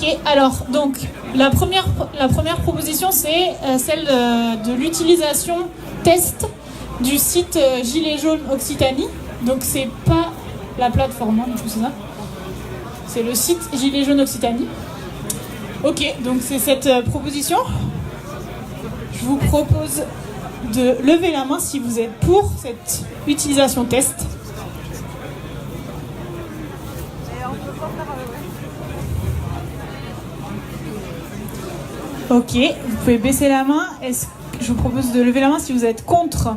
Ok, alors, donc, la première proposition, c'est celle de l'utilisation test du site Gilets jaunes Occitanie. Donc, c'est pas la plateforme, hein, du coup, c'est ça. C'est le site Gilets jaunes Occitanie. Ok, donc c'est cette proposition. Je vous propose de lever la main si vous êtes pour cette utilisation test. Ok, vous pouvez baisser la main. Je vous propose de lever la main si vous êtes contre.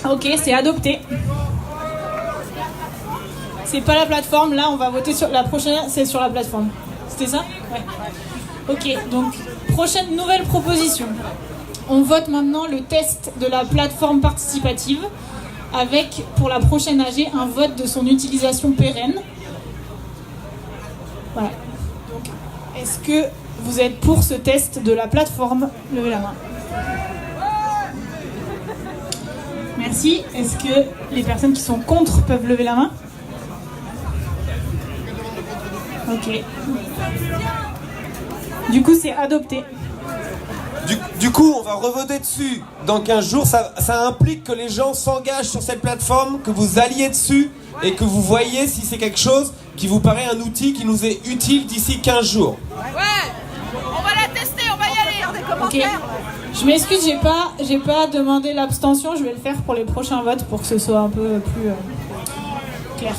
Ok, c'est adopté. C'est pas la plateforme, là on va voter sur la prochaine, c'est sur la plateforme. C'était ça? Ouais. Ok, donc prochaine nouvelle proposition. On vote maintenant le test de la plateforme participative avec, pour la prochaine AG, un vote de son utilisation pérenne. Voilà. Donc, est-ce que vous êtes pour ce test de la plateforme? Levez la main. Merci. Est-ce que les personnes qui sont contre peuvent lever la main? Ok. Du coup, c'est adopté. Du coup, on va revoter dessus dans 15 jours. Ça implique que les gens s'engagent sur cette plateforme, que vous alliez dessus et que vous voyez si c'est quelque chose qui vous paraît un outil qui nous est utile d'ici 15 jours. Ouais, on va la tester, on va y aller. Ok. Je m'excuse, j'ai pas demandé l'abstention. Je vais le faire pour les prochains votes pour que ce soit un peu plus clair.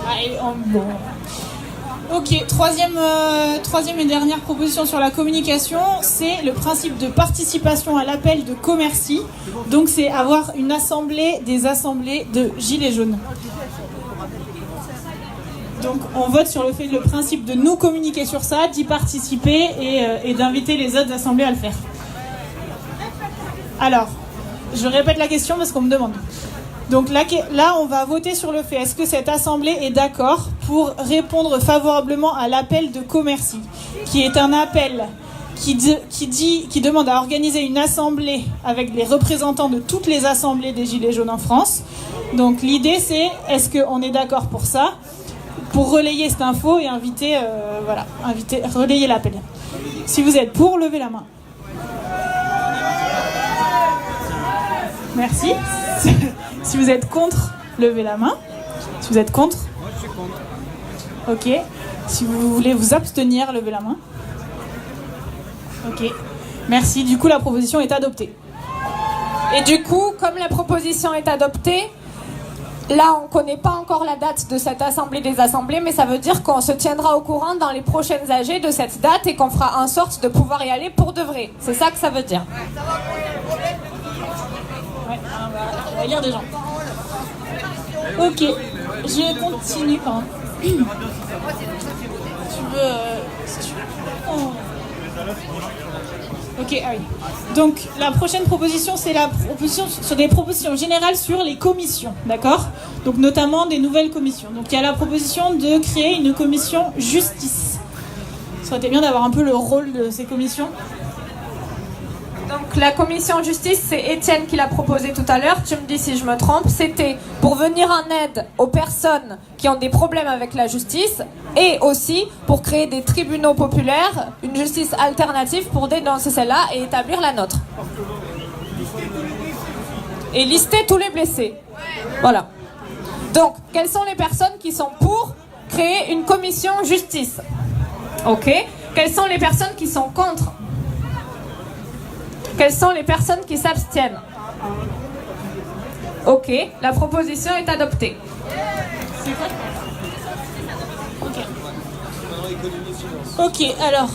Allez, bon. Ok, troisième et dernière proposition sur la communication, c'est le principe de participation à l'appel de Commercy. Donc c'est avoir une des assemblées de Gilets jaunes. Donc on vote sur le principe de nous communiquer sur ça, d'y participer et d'inviter les autres assemblées à le faire. Alors, je répète la question parce qu'on me demande. Donc là, on va voter sur le fait. Est-ce que cette assemblée est d'accord pour répondre favorablement à l'appel de Commercy, qui est un appel qui demande à organiser une assemblée avec les représentants de toutes les assemblées des Gilets jaunes en France. Donc l'idée, c'est est-ce qu'on est d'accord pour ça, pour relayer cette info et relayer l'appel. Si vous êtes pour, levez la main. Merci. Si vous êtes contre, levez la main. Si vous êtes contre? Moi, je suis contre. Ok. Si vous voulez vous abstenir, levez la main. Ok. Merci. Du coup, la proposition est adoptée. Et du coup, comme la proposition est adoptée, là, on ne connaît pas encore la date de cette assemblée des assemblées, mais ça veut dire qu'on se tiendra au courant dans les prochaines AG de cette date et qu'on fera en sorte de pouvoir y aller pour de vrai. C'est ça que ça veut dire. Ouais, on va lire des gens. Ok, je continue. Pardon. Tu veux... Ok, ah oui. Donc la prochaine proposition, c'est la proposition sur des propositions générales sur les commissions, d'accord? Donc notamment des nouvelles commissions. Donc il y a la proposition de créer une commission justice. Ça aurait été bien d'avoir un peu le rôle de ces commissions. Donc la commission justice, c'est Étienne qui l'a proposé tout à l'heure, tu me dis si je me trompe, c'était pour venir en aide aux personnes qui ont des problèmes avec la justice et aussi pour créer des tribunaux populaires, une justice alternative pour dénoncer celle-là et établir la nôtre. Et lister tous les blessés. Voilà. Donc, quelles sont les personnes qui sont pour créer une commission justice? Ok. Quelles sont les personnes qui sont contre? Quelles sont les personnes qui s'abstiennent? Ok, la proposition est adoptée. Ok, alors,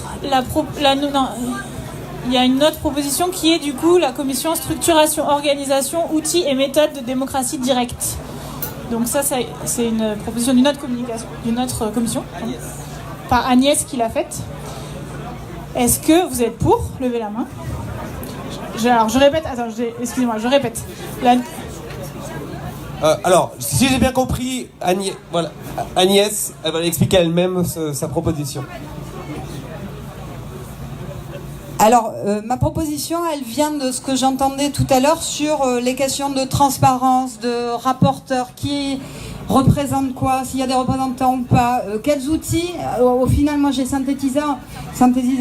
il y a une autre proposition qui est du coup la commission structuration, organisation, outils et méthodes de démocratie directe. Donc ça c'est une proposition d'une autre commission, par Agnès qui l'a faite. Est-ce que vous êtes pour? Levez la main. Alors, je répète, excusez-moi, je répète. Alors, si j'ai bien compris, Agnès, elle va expliquer elle-même sa proposition. Alors, ma proposition, elle vient de ce que j'entendais tout à l'heure sur les questions de transparence, de rapporteurs qui représente quoi, s'il y a des représentants ou pas, quels outils, au final moi j'ai synthétisé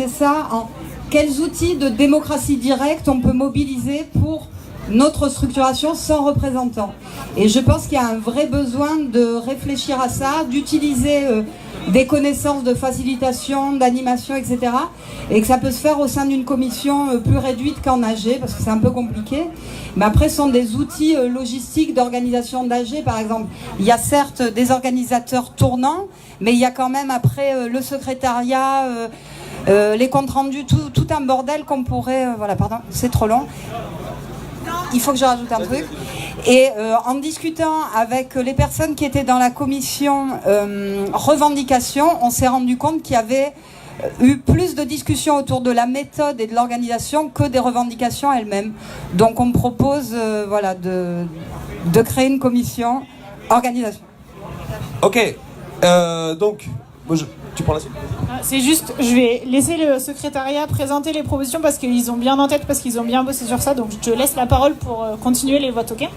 ça en quels outils de démocratie directe on peut mobiliser pour notre structuration sans représentants. Et je pense qu'il y a un vrai besoin de réfléchir à ça, d'utiliser des connaissances de facilitation, d'animation, etc. Et que ça peut se faire au sein d'une commission plus réduite qu'en AG, parce que c'est un peu compliqué. Mais après, ce sont des outils logistiques d'organisation d'AG, par exemple. Il y a certes des organisateurs tournants, mais il y a quand même après le secrétariat, les comptes rendus, tout un bordel qu'on pourrait... voilà, pardon, c'est trop long. Il faut que je rajoute un truc. Et en discutant avec les personnes qui étaient dans la commission revendication, on s'est rendu compte qu'il y avait eu plus de discussions autour de la méthode et de l'organisation que des revendications elles-mêmes. Donc on propose voilà, de créer une commission organisation. Ok, donc... Tu prends la suite ? C'est juste, je vais laisser le secrétariat présenter les propositions parce qu'ils ont bien en tête, parce qu'ils ont bien bossé sur ça. Donc je te laisse la parole pour continuer les votes, ok ?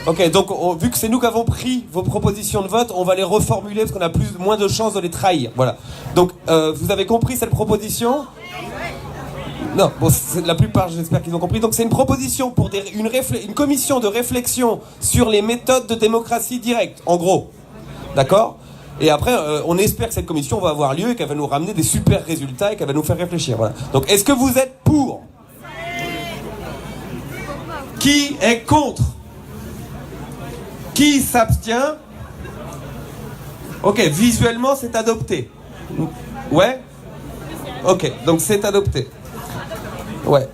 Ok, donc vu que c'est nous qui avons pris vos propositions de vote, on va les reformuler parce qu'on a moins de chances de les trahir. Voilà. Donc vous avez compris cette proposition ? Non, bon, la plupart, j'espère qu'ils ont compris. Donc c'est une proposition pour une commission de réflexion sur les méthodes de démocratie directe, en gros. D'accord ? Et après, on espère que cette commission va avoir lieu et qu'elle va nous ramener des super résultats et qu'elle va nous faire réfléchir. Voilà. Donc, est-ce que vous êtes pour ? Qui est contre ? Qui s'abstient ? Ok, visuellement, c'est adopté. Ouais ? Ok, donc c'est adopté. Ouais.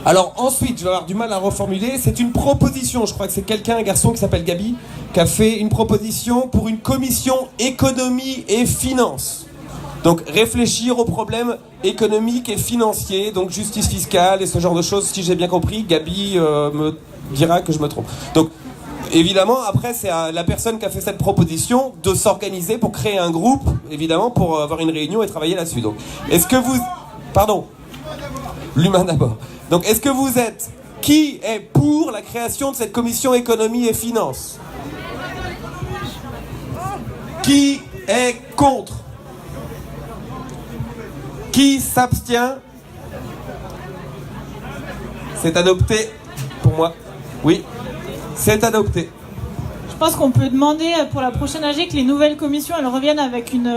Alors ensuite, je vais avoir du mal à reformuler, c'est une proposition, je crois que c'est un garçon qui s'appelle Gabi, qui a fait une proposition pour une commission économie et finances. Donc réfléchir aux problèmes économiques et financiers, donc justice fiscale et ce genre de choses, si j'ai bien compris, Gabi me dira que je me trompe. Donc évidemment, après c'est à la personne qui a fait cette proposition de s'organiser pour créer un groupe, évidemment, pour avoir une réunion et travailler là-dessus. Donc est-ce que vous... Pardon. L'humain d'abord. Donc, est-ce que vous êtes... Qui est pour la création de cette commission économie et finances ? Qui est contre ? Qui s'abstient ? C'est adopté pour moi. Oui, c'est adopté. Je pense qu'on peut demander pour la prochaine AG que les nouvelles commissions elles reviennent avec une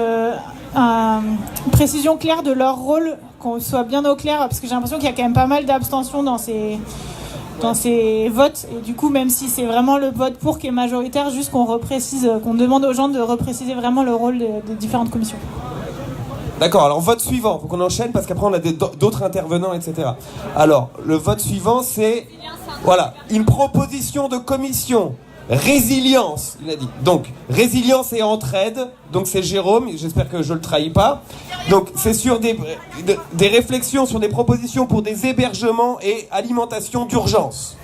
précision claire de leur rôle, qu'on soit bien au clair, parce que j'ai l'impression qu'il y a quand même pas mal d'abstentions dans ces votes, et du coup même si c'est vraiment le vote pour qui est majoritaire, juste qu'on reprécise, qu'on demande aux gens de repréciser vraiment le rôle des différentes commissions. D'accord, alors vote suivant, faut qu'on enchaîne parce qu'après on a d'autres intervenants, etc. Alors, le vote suivant c'est, voilà, une proposition de commission. Résilience, il a dit. Donc, résilience et entraide. Donc, c'est Jérôme, j'espère que je ne le trahis pas. Donc, c'est sur des réflexions sur des propositions pour des hébergements et alimentation d'urgence.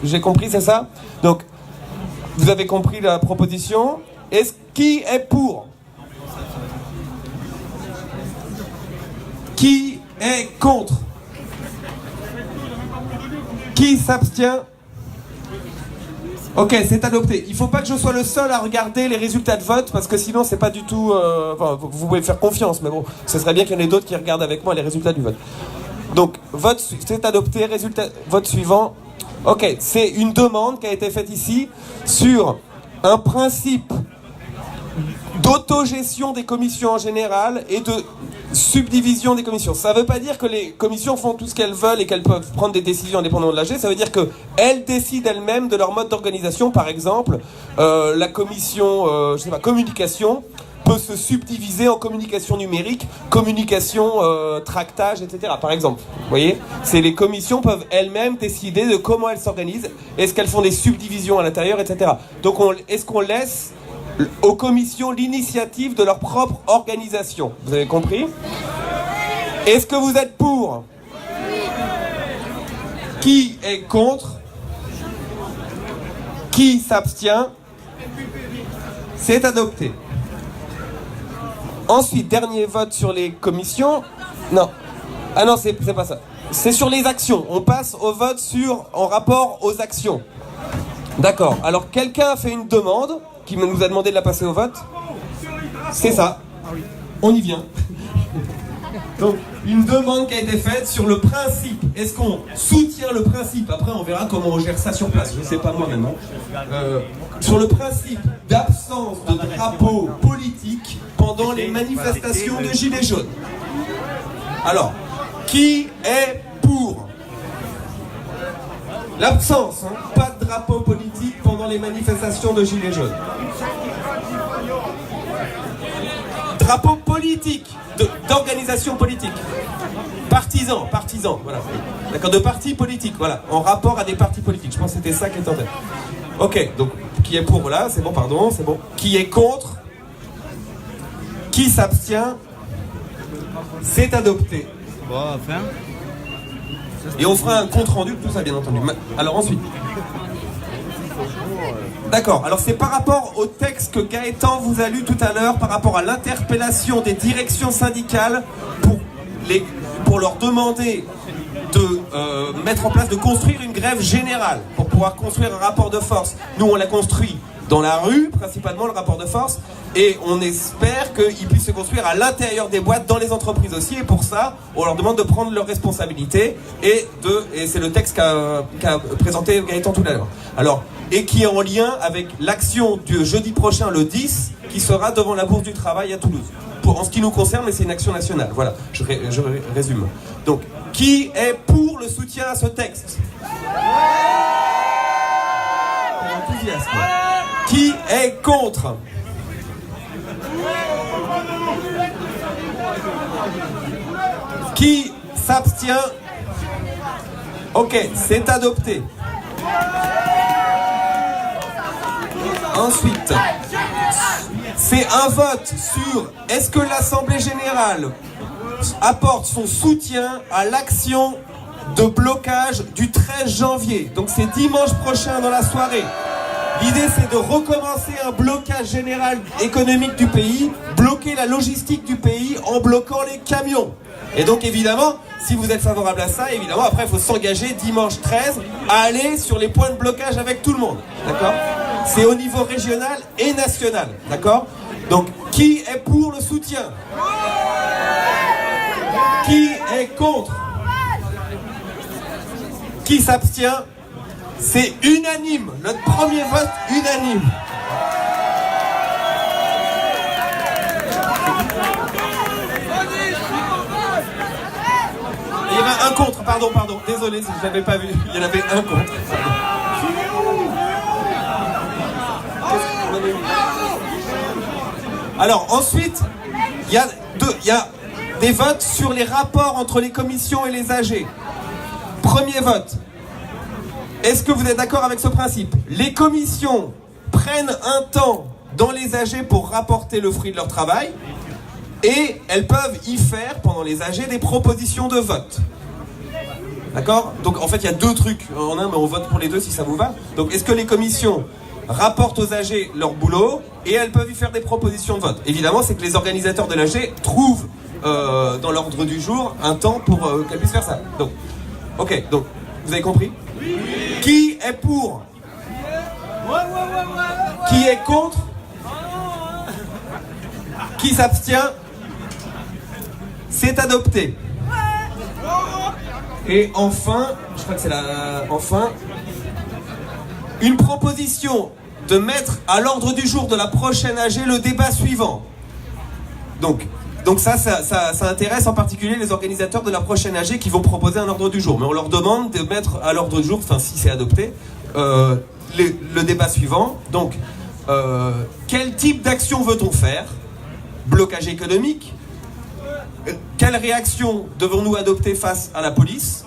J'ai compris, c'est ça ? Donc, vous avez compris la proposition. Qui est pour ? Qui est contre ? Qui s'abstient ? Ok, c'est adopté. Il ne faut pas que je sois le seul à regarder les résultats de vote, parce que sinon c'est pas du tout... vous pouvez me faire confiance, mais bon, ce serait bien qu'il y en ait d'autres qui regardent avec moi les résultats du vote. Donc, c'est adopté, vote suivant. Ok, c'est une demande qui a été faite ici sur un principe d'autogestion des commissions en général et de subdivision des commissions. Ça ne veut pas dire que les commissions font tout ce qu'elles veulent et qu'elles peuvent prendre des décisions indépendantes de l'AG. Ça veut dire qu'elles décident elles-mêmes de leur mode d'organisation. Par exemple, la commission communication peut se subdiviser en communication numérique, communication tractage, etc. Par exemple, vous voyez, les commissions peuvent elles-mêmes décider de comment elles s'organisent, est-ce qu'elles font des subdivisions à l'intérieur, etc. Donc est-ce qu'on laisse aux commissions l'initiative de leur propre organisation? Vous avez compris? Est-ce que vous êtes pour? Qui est contre? Qui s'abstient? C'est adopté. Ensuite, dernier vote sur les commissions. Non. Ah non, c'est pas ça. C'est sur les actions. On passe au vote en rapport aux actions. D'accord. Alors, quelqu'un a fait une demande qui nous a demandé de la passer au vote. C'est ça. On y vient. Donc, une demande qui a été faite sur le principe. Est-ce qu'on soutient le principe? Après, on verra comment on gère ça sur place. Je ne sais pas moi maintenant. Sur le principe d'absence de drapeau politique pendant les manifestations de Gilets jaunes. Alors, qui est pour l'absence, pas de drapeau politique pendant les manifestations de Gilets jaunes? Drapeau politique, d'organisation politique. Partisan, voilà. D'accord, de partis politiques, voilà. En rapport à des partis politiques. Je pense que c'était ça qui était en tête. Ok, donc, qui est pour, là, c'est bon, pardon, c'est bon. Qui est contre? Qui s'abstient? C'est adopté. Bon, enfin. Et on fera un compte rendu de tout ça, bien entendu. Alors ensuite. D'accord, alors c'est par rapport au texte que Gaëtan vous a lu tout à l'heure, par rapport à l'interpellation des directions syndicales pour leur demander de mettre en place, de construire une grève générale, pour pouvoir construire un rapport de force. Nous, on l'a construit dans la rue, principalement le rapport de force, et on espère qu'il puisse se construire à l'intérieur des boîtes, dans les entreprises aussi, et pour ça, on leur demande de prendre leurs responsabilités, et c'est le texte qu'a présenté Gaëtan tout à l'heure. Alors, et qui est en lien avec l'action du jeudi prochain, le 10, qui sera devant la Bourse du Travail à Toulouse. En ce qui nous concerne, mais c'est une action nationale. Voilà, je résume. Donc, qui est pour le soutien à ce texte? Enthousiasme. Qui est contre? Qui s'abstient? Ok, c'est adopté. Ensuite, c'est un vote sur est-ce que l'Assemblée Générale apporte son soutien à l'action de blocage du 13 janvier. Donc c'est dimanche prochain dans la soirée. L'idée, c'est de recommencer un blocage général économique du pays, bloquer la logistique du pays en bloquant les camions. Et donc évidemment, si vous êtes favorable à ça, évidemment, après il faut s'engager dimanche 13 à aller sur les points de blocage avec tout le monde. D'accord ? C'est au niveau régional et national. D'accord ? Donc, qui est pour le soutien ? Qui est contre ? Qui s'abstient ? C'est unanime. Notre premier vote unanime. Il y avait un contre, pardon, désolé si je n'avais pas vu, il y en avait un contre. Alors ensuite, il y a des votes sur les rapports entre les commissions et les AG. Premier vote. Est-ce que vous êtes d'accord avec ce principe ? Les commissions prennent un temps dans les AG pour rapporter le fruit de leur travail et elles peuvent y faire, pendant les AG, des propositions de vote. D'accord ? Donc en fait, il y a deux trucs en un, mais on vote pour les deux si ça vous va. Donc est-ce que les commissions rapportent aux AG leur boulot et elles peuvent y faire des propositions de vote ? Évidemment, c'est que les organisateurs de l'AG trouvent dans l'ordre du jour un temps pour qu'elles puissent faire ça. Donc, ok, donc vous avez compris ? Qui est pour ? Qui est contre ? Qui s'abstient ? C'est adopté. Et enfin, je crois que c'est enfin, une proposition de mettre à l'ordre du jour de la prochaine AG le débat suivant. Donc ça intéresse en particulier les organisateurs de la prochaine AG qui vont proposer un ordre du jour. Mais on leur demande de mettre à l'ordre du jour, enfin si c'est adopté, le débat suivant. Donc, quel type d'action veut-on faire ? Blocage économique ? Quelle réaction devons-nous adopter face à la police ?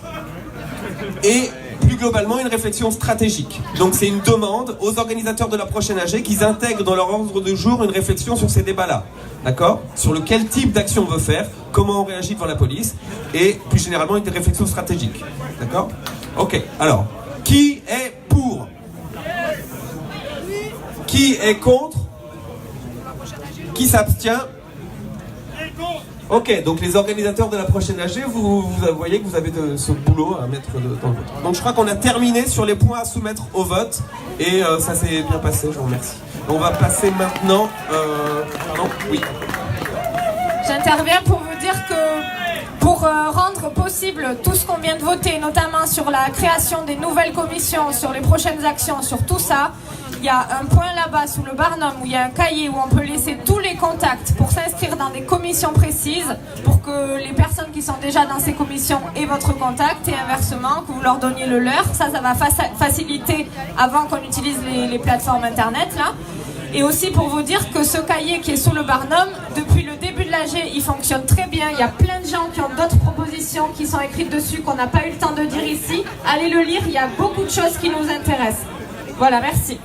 Et plus globalement, une réflexion stratégique. Donc c'est une demande aux organisateurs de la prochaine AG qu'ils intègrent dans leur ordre du jour une réflexion sur ces débats-là. D'accord ? Sur quel type d'action on veut faire, comment on réagit devant la police, et plus généralement une réflexion stratégique. D'accord ? Ok, alors, qui est pour ? Qui est contre ? Qui s'abstient ? Ok, donc les organisateurs de la prochaine AG, vous voyez que vous avez ce boulot à mettre dans le vote. Donc je crois qu'on a terminé sur les points à soumettre au vote et ça s'est bien passé, je vous remercie. On va passer maintenant... Pardon, oui. J'interviens pour vous dire que pour rendre possible tout ce qu'on vient de voter, notamment sur la création des nouvelles commissions, sur les prochaines actions, sur tout ça, il y a un point là-bas sous le barnum où il y a un cahier où on peut laisser tous les contacts pour s'inscrire dans des commissions précises pour que les personnes qui sont déjà dans ces commissions aient votre contact et inversement, que vous leur donniez le leur. Ça va faciliter avant qu'on utilise les plateformes internet là. Et aussi pour vous dire que ce cahier qui est sous le barnum, depuis le début de l'AG, il fonctionne très bien. Il y a plein de gens qui ont d'autres propositions qui sont écrites dessus qu'on n'a pas eu le temps de dire ici. Allez le lire, il y a beaucoup de choses qui nous intéressent. Voilà, merci.